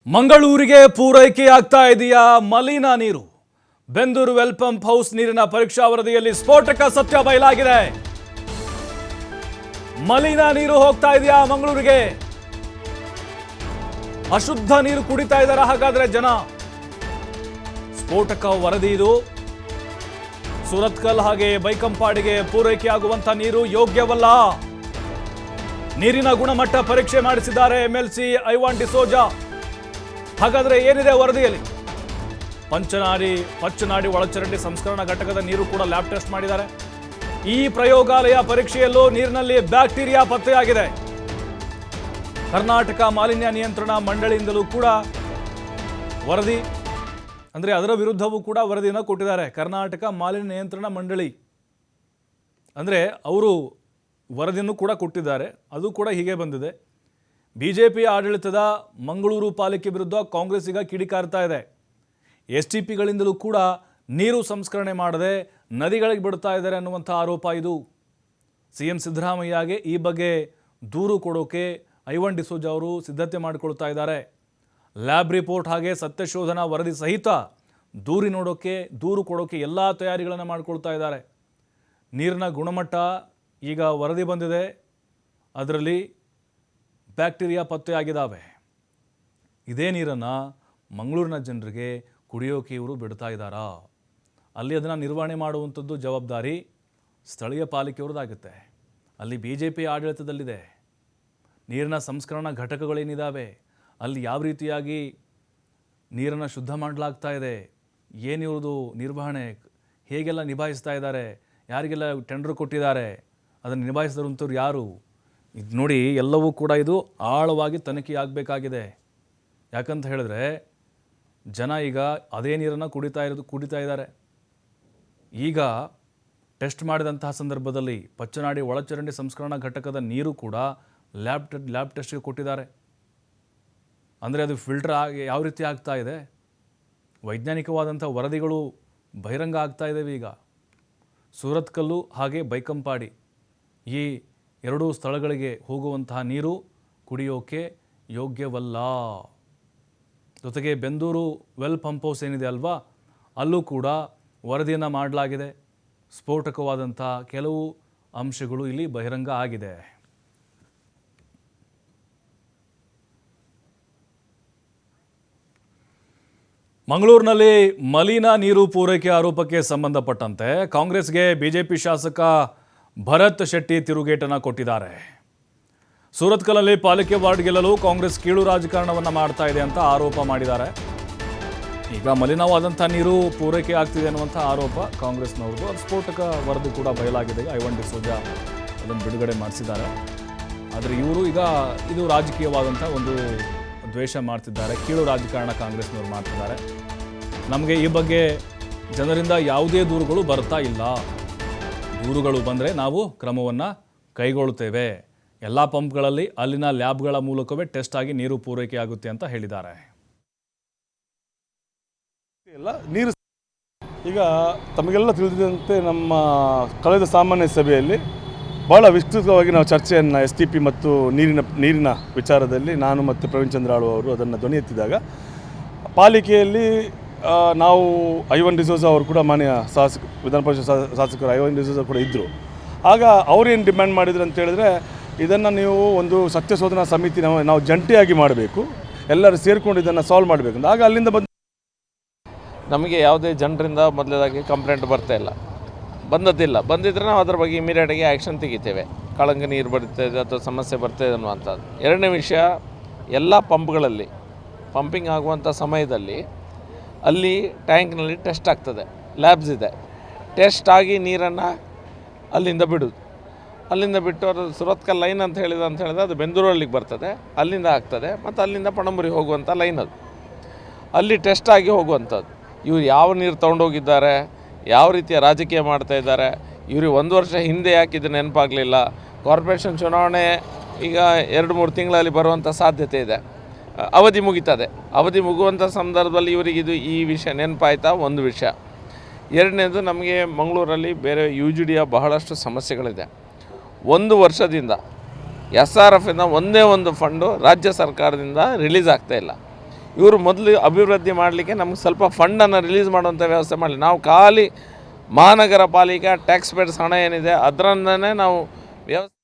ಮಂಗಳೂರಿಗೆ ಪೂರೈಕೆಯಾಗ್ತಾ ಇದೆಯಾ ಮಲಿನ ನೀರು? ಬೆಂದೂರು ವೆಲ್ ಪಂಪ್ ಹೌಸ್ ನೀರಿನ ಪರೀಕ್ಷಾ ವರದಿಯಲ್ಲಿ ಸ್ಫೋಟಕ ಸತ್ಯ ಬಯಲಾಗಿದೆ. ಮಲಿನ ನೀರು ಹೋಗ್ತಾ ಇದೆಯಾ ಮಂಗಳೂರಿಗೆ? ಅಶುದ್ಧ ನೀರು ಕುಡಿತಾ ಇದ್ದಾರೆ ಹಾಗಾದ್ರೆ ಜನ? ಸ್ಫೋಟಕ ವರದಿ ಇದು. ಸುರತ್ಕಲ್ ಹಾಗೆ ಬೈಕಂಪಾಡಿಗೆ ಪೂರೈಕೆಯಾಗುವಂತ ನೀರು ಯೋಗ್ಯವಲ್ಲ. ನೀರಿನ ಗುಣಮಟ್ಟ ಪರೀಕ್ಷೆ ಮಾಡಿಸಿದ್ದಾರೆ ಎಂಎಲ್ಸಿ ಐವಾನ್ ಡಿಸೋಜಾ. ಹಾಗಾದ್ರೆ ಏನಿದೆ ವರದಿಯಲ್ಲಿ? ಪಚ್ಚನಾಡಿ ಒಳಚರಂಡಿ ಸಂಸ್ಕರಣಾ ಘಟಕದ ನೀರು ಕೂಡ ಲ್ಯಾಬ್ ಟೆಸ್ಟ್ ಮಾಡಿದ್ದಾರೆ. ಈ ಪ್ರಯೋಗಾಲಯ ಪರೀಕ್ಷೆಯಲ್ಲೂ ನೀರಿನಲ್ಲಿ ಬ್ಯಾಕ್ಟೀರಿಯಾ ಪತ್ತೆಯಾಗಿದೆ. ಕರ್ನಾಟಕ ಮಾಲಿನ್ಯ ನಿಯಂತ್ರಣ ಮಂಡಳಿಯಿಂದಲೂ ಕೂಡ ವರದಿ, ಅಂದರೆ ಅದರ ವಿರುದ್ಧವೂ ಕೂಡ ವರದಿಯನ್ನು ಕೊಟ್ಟಿದ್ದಾರೆ. ಕರ್ನಾಟಕ ಮಾಲಿನ್ಯ ನಿಯಂತ್ರಣ ಮಂಡಳಿ ಅಂದರೆ ಅವರು ವರದಿಯನ್ನು ಕೂಡ ಕೊಟ್ಟಿದ್ದಾರೆ. ಅದು ಕೂಡ ಹೀಗೆ ಬಂದಿದೆ. ಬಿಜೆಪಿ ಆಡಳಿತದ ಮಂಗಳೂರು ಪಾಲಿಕೆ ವಿರುದ್ಧ ಕಾಂಗ್ರೆಸ್ ಈಗ ಕಿಡಿಕಾರ್ತಾ ಇದೆ. STPಗಳಿಂದಲೂ ಕೂಡ ನೀರು ಸಂಸ್ಕರಣೆ ಮಾಡದೆ ನದಿಗಳಿಗೆ ಬಿಡ್ತಾ ಇದ್ದಾರೆ ಅನ್ನುವಂಥ ಆರೋಪ ಇದು. CM ಸಿದ್ದರಾಮಯ್ಯಗೆ ಈ ಬಗ್ಗೆ ದೂರು ಕೊಡೋಕೆ ಐವಾನ್ ಡಿಸೋಜಾ ಅವರು ಸಿದ್ಧತೆ ಮಾಡಿಕೊಳ್ತಾ ಇದ್ದಾರೆ. ಲ್ಯಾಬ್ ರಿಪೋರ್ಟ್ ಹಾಗೆ ಸತ್ಯಶೋಧನಾ ವರದಿ ಸಹಿತ ದೂರು ಕೊಡೋಕೆ ಎಲ್ಲ ತಯಾರಿಗಳನ್ನು ಮಾಡಿಕೊಳ್ತಾ ಇದ್ದಾರೆ. ನೀರಿನ ಗುಣಮಟ್ಟ ಈಗ ವರದಿ ಬಂದಿದೆ. ಅದರಲ್ಲಿ ಬ್ಯಾಕ್ಟೀರಿಯಾ ಪತ್ತೆಯಾಗಿದ್ದಾವೆ. ಇದೇ ನೀರನ್ನು ಮಂಗಳೂರಿನ ಜನರಿಗೆ ಕುಡಿಯೋಕೆ ಇವರು ಬಿಡ್ತಾ ಇದ್ದಾರಾ? ಅಲ್ಲಿ ಅದನ್ನು ನಿರ್ವಹಣೆ ಮಾಡುವಂಥದ್ದು ಜವಾಬ್ದಾರಿ ಸ್ಥಳೀಯ ಪಾಲಿಕೆಯವ್ರದ್ದಾಗುತ್ತೆ. ಅಲ್ಲಿ BJP ಆಡಳಿತದಲ್ಲಿದೆ. ನೀರಿನ ಸಂಸ್ಕರಣಾ ಘಟಕಗಳೇನಿದ್ದಾವೆ ಅಲ್ಲಿ ಯಾವ ರೀತಿಯಾಗಿ ನೀರನ್ನು ಶುದ್ಧ ಮಾಡಲಾಗ್ತಾ ಇದೆ, ಏನಿವ್ರದ್ದು ನಿರ್ವಹಣೆ, ಹೇಗೆಲ್ಲ ನಿಭಾಯಿಸ್ತಾ ಇದ್ದಾರೆ, ಯಾರಿಗೆಲ್ಲ ಟೆಂಡರ್ ಕೊಟ್ಟಿದ್ದಾರೆ, ಅದನ್ನು ನಿಭಾಯಿಸಿದಂಥವ್ರು ಯಾರು, ಇದು ನೋಡಿ ಎಲ್ಲವೂ ಕೂಡ ಇದು ಆಳವಾಗಿ ತನಿಖೆ ಆಗಬೇಕಾಗಿದೆ. ಯಾಕಂತ ಹೇಳಿದ್ರೆ ಜನ ಈಗ ಅದೇ ನೀರನ್ನು ಕುಡಿತಾ ಇದ್ದಾರೆ. ಈಗ ಟೆಸ್ಟ್ ಮಾಡಿದಂತಹ ಸಂದರ್ಭದಲ್ಲಿ ಪಚ್ಚನಾಡಿ ಒಳಚರಂಡಿ ಸಂಸ್ಕರಣಾ ಘಟಕದ ನೀರು ಕೂಡ ಲ್ಯಾಬ್ ಟೆಸ್ಟ್ಗೆ ಕೊಟ್ಟಿದ್ದಾರೆ. ಅಂದರೆ ಅದು ಫಿಲ್ಟರ್ ಆಗಿ ಯಾವ ರೀತಿ ಆಗ್ತಾ ಇದೆ, ವೈಜ್ಞಾನಿಕವಾದಂಥ ವರದಿಗಳು ಬಹಿರಂಗ ಆಗ್ತಾ ಇದ್ದಾವೆ. ಈಗ ಸೂರತ್ಕಲ್ಲು ಹಾಗೆ ಬೈಕಂಪಾಡಿ ಈ ಎರಡೂ ಸ್ಥಳಗಳಿಗೆ ಹೋಗುವಂತಹ ನೀರು ಕುಡಿಯೋಕೆ ಯೋಗ್ಯವಲ್ಲ. ಜೊತೆಗೆ ಬೆಂದೂರು ವೆಲ್ ಪಂಪ್ ಹೌಸ್ ಏನಿದೆ ಅಲ್ವಾ, ಅಲ್ಲೂ ಕೂಡ ವರದಿಯನ್ನು ಮಾಡಲಾಗಿದೆ. ಸ್ಫೋಟಕವಾದಂಥ ಕೆಲವು ಅಂಶಗಳು ಇಲ್ಲಿ ಬಹಿರಂಗ ಆಗಿದೆ. ಮಂಗಳೂರಿನಲ್ಲಿ ಮಲಿನ ನೀರು ಪೂರೈಕೆ ಆರೋಪಕ್ಕೆ ಸಂಬಂಧಪಟ್ಟಂತೆ ಕಾಂಗ್ರೆಸ್ಗೆ BJP ಶಾಸಕ ಭರತ್ ಶೆಟ್ಟಿ ತಿರುಗೇಟನ್ನು ಕೊಟ್ಟಿದ್ದಾರೆ. ಸೂರತ್ಕಲಲ್ಲಿ ಪಾಲಿಕೆ ವಾರ್ಡ್ ಗೆಲ್ಲಲು ಕಾಂಗ್ರೆಸ್ ಕೀಳು ರಾಜಕಾರಣವನ್ನು ಮಾಡ್ತಾ ಇದೆ ಅಂತ ಆರೋಪ ಮಾಡಿದ್ದಾರೆ. ಈಗ ಮಲಿನವಾದಂಥ ನೀರು ಪೂರೈಕೆ ಆಗ್ತಿದೆ ಅನ್ನುವಂಥ ಆರೋಪ ಕಾಂಗ್ರೆಸ್ನವ್ರದ್ದು. ಅದು ಸ್ಫೋಟಕ ವರದಿ ಕೂಡ ಬಯಲಾಗಿದೆ. ಐವಾನ್ ಡಿಸೋಜಾ ಅದನ್ನು ಬಿಡುಗಡೆ ಮಾಡಿಸಿದ್ದಾರೆ. ಆದರೆ ಇವರು ಈಗ ಇದು ರಾಜಕೀಯವಾದಂಥ ಒಂದು ದ್ವೇಷ ಮಾಡ್ತಿದ್ದಾರೆ, ಕೀಳು ರಾಜಕಾರಣ ಕಾಂಗ್ರೆಸ್ನವ್ರು ಮಾಡ್ತಿದ್ದಾರೆ. ನಮಗೆ ಈ ಬಗ್ಗೆ ಜನರಿಂದ ಯಾವುದೇ ದೂರುಗಳು ಬರ್ತಾ ಇಲ್ಲ. ದೂರುಗಳು ಬಂದರೆ ನಾವು ಕ್ರಮವನ್ನು ಕೈಗೊಳ್ಳುತ್ತೇವೆ. ಎಲ್ಲ ಪಂಪ್ಗಳಲ್ಲಿ ಅಲ್ಲಿನ ಲ್ಯಾಬ್ಗಳ ಮೂಲಕವೇ ಟೆಸ್ಟ್ ಆಗಿ ನೀರು ಪೂರೈಕೆ ಆಗುತ್ತೆ ಅಂತ ಹೇಳಿದ್ದಾರೆ. ನೀರು ಈಗ ತಮಗೆಲ್ಲ ತಿಳಿದಿದಂತೆ ನಮ್ಮ ಕಳೆದ ಸಾಮಾನ್ಯ ಸಭೆಯಲ್ಲಿ ಭಾಳ ವಿಸ್ತೃತವಾಗಿ ನಾವು ಚರ್ಚೆಯನ್ನು STP ಮತ್ತು ನೀರಿನ ವಿಚಾರದಲ್ಲಿ ನಾನು ಮತ್ತು ಪ್ರವೀಣ್ ಚಂದ್ರ ಆಳ್ವ ಅವರು ಅದನ್ನು ಧ್ವನಿ ಎತ್ತಿದಾಗ ಪಾಲಿಕೆಯಲ್ಲಿ ನಾವು ಐವಾನ್ ಡಿಸೋಜಾ ಅವರು ಕೂಡ ಮಾನ್ಯ ವಿಧಾನ ಪರಿಷತ್ ಶಾಸಕರು ಐವಾನ್ ಡಿಸೋಜಾ ಕೂಡ ಇದ್ದರು. ಆಗ ಅವರೇನು ಡಿಮ್ಯಾಂಡ್ ಮಾಡಿದ್ರು ಅಂತ ಹೇಳಿದ್ರೆ, ಇದನ್ನು ನೀವು ಒಂದು ಸತ್ಯಶೋಧನಾ ಸಮಿತಿ ನಾವು ಜಂಟಿಯಾಗಿ ಮಾಡಬೇಕು, ಎಲ್ಲರೂ ಸೇರಿಕೊಂಡು ಇದನ್ನು ಸಾಲ್ವ್ ಮಾಡಬೇಕು ಅಂತ. ಆಗ ಅಲ್ಲಿಂದ ನಮಗೆ ಯಾವುದೇ ಜನರಿಂದ ಮೊದಲೇದಾಗಿ ಕಂಪ್ಲೇಂಟ್ ಬಂದಿದ್ದರೆ ನಾವು ಅದರ ಬಗ್ಗೆ ಇಮಿಡಿಯೇಟಾಗಿ ಆ್ಯಕ್ಷನ್ ತೆಗಿತೇವೆ. ಕಳಂಕ ನೀರು ಬರ್ತಾಯಿದೆ ಅಥವಾ ಸಮಸ್ಯೆ ಬರ್ತಾಯಿದೆ ಅನ್ನುವಂಥದ್ದು. ಎರಡನೇ ವಿಷಯ, ಎಲ್ಲ ಪಂಪ್ಗಳಲ್ಲಿ ಪಂಪಿಂಗ್ ಆಗುವಂಥ ಸಮಯದಲ್ಲಿ ಅಲ್ಲಿ ಟ್ಯಾಂಕ್ನಲ್ಲಿ ಟೆಸ್ಟ್ ಆಗ್ತದೆ, ಲ್ಯಾಬ್ಸ್ ಇದೆ. ಟೆಸ್ಟ್ ಆಗಿ ನೀರನ್ನು ಅಲ್ಲಿಂದ ಬಿಡೋದು. ಅಲ್ಲಿಂದ ಬಿಟ್ಟು ಅದು ಸುರತ್ಕಲ್ ಲೈನ್ ಅಂತ ಹೇಳಿದ್ರೆ ಅದು ಬೆಂದೂರಲ್ಲಿಗೆ ಬರ್ತದೆ, ಅಲ್ಲಿಂದ ಆಗ್ತದೆ, ಮತ್ತು ಅಲ್ಲಿಂದ ಪಣಂಬೂರಿಗೆ ಹೋಗುವಂಥ ಲೈನ್ ಅದು. ಅಲ್ಲಿ ಟೆಸ್ಟ್ ಆಗಿ ಹೋಗುವಂಥದ್ದು. ಇವರು ಯಾವ ನೀರು ತೊಗೊಂಡೋಗಿದ್ದಾರೆ, ಯಾವ ರೀತಿಯ ರಾಜಕೀಯ ಮಾಡ್ತಾಯಿದ್ದಾರೆ, ಇವ್ರಿಗೆ 1 ವರ್ಷ ಹಿಂದೆ ಯಾಕಿದ್ದು ನೆನಪಾಗಲಿಲ್ಲ. ಕಾರ್ಪೊರೇಷನ್ ಚುನಾವಣೆ ಈಗ 2-3 ತಿಂಗಳಲ್ಲಿ ಬರುವಂಥ ಸಾಧ್ಯತೆ ಇದೆ. ಅವಧಿ ಮುಗಿತದೆ. ಅವಧಿ ಮುಗುವಂಥ ಸಂದರ್ಭದಲ್ಲಿ ಇವರಿಗಿದು ಈ ವಿಷಯ ನೆನಪಾಯ್ತಾ? ಒಂದು ವಿಷಯ. ಎರಡನೇದು, ನಮಗೆ ಮಂಗಳೂರಲ್ಲಿ ಬೇರೆ UGDಯ ಬಹಳಷ್ಟು ಸಮಸ್ಯೆಗಳಿದೆ. 1 ವರ್ಷದಿಂದ SRFಿಂದ ಒಂದೇ ಒಂದು ಫಂಡು ರಾಜ್ಯ ಸರ್ಕಾರದಿಂದ ರಿಲೀಸ್ ಆಗ್ತಾಯಿಲ್ಲ. ಇವರು ಮೊದಲು ಅಭಿವೃದ್ಧಿ ಮಾಡಲಿಕ್ಕೆ ನಮ್ಗೆ ಸ್ವಲ್ಪ ಫಂಡನ್ನು ರಿಲೀಸ್ ಮಾಡುವಂಥ ವ್ಯವಸ್ಥೆ ಮಾಡಲಿ. ನಾವು ಖಾಲಿ ಮಹಾನಗರ ಪಾಲಿಕೆ ಟ್ಯಾಕ್ಸ್ ಪೇಯರ್ಸ್ ಹಣ ಏನಿದೆ ಅದರನ್ನೇ ನಾವು ವ್ಯವಸ್ಥೆ